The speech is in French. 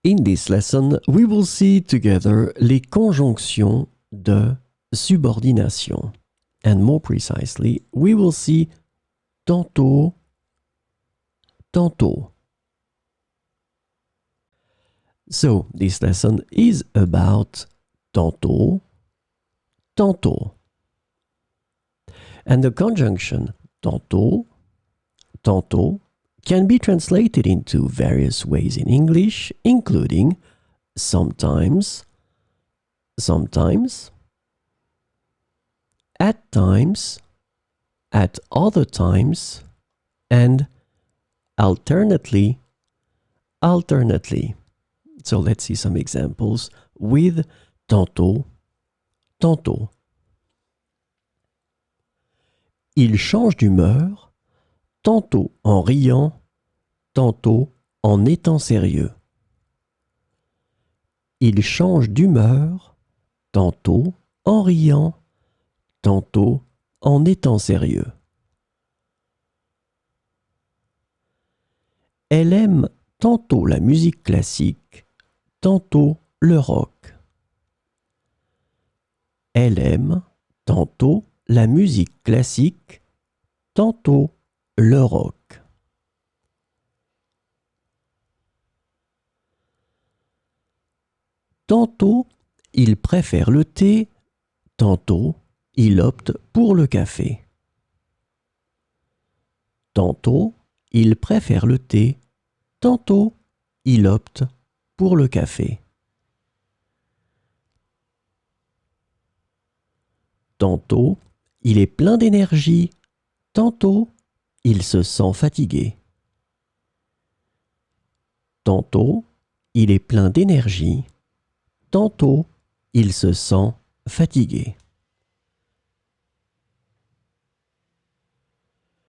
In this lesson, we will see together les conjonctions de subordination. And more precisely, we will see tantôt, tantôt. So, this lesson is about tantôt, tantôt. And the conjunction tantôt, tantôt can be translated into various ways in English, including sometimes, sometimes, at times, at other times, and alternately, alternately. So let's see some examples with tantôt, tantôt. Il change d'humeur, tantôt en riant, tantôt en étant sérieux. Il change d'humeur, tantôt en riant, tantôt en étant sérieux. Elle aime tantôt la musique classique, tantôt le rock. Elle aime tantôt la musique classique, tantôt le rock. Tantôt, il préfère le thé, tantôt, il opte pour le café. Tantôt, il préfère le thé, tantôt, il opte pour le café. Tantôt, il est plein d'énergie, tantôt, il se sent fatigué. Tantôt, il est plein d'énergie, tantôt, il se sent fatigué.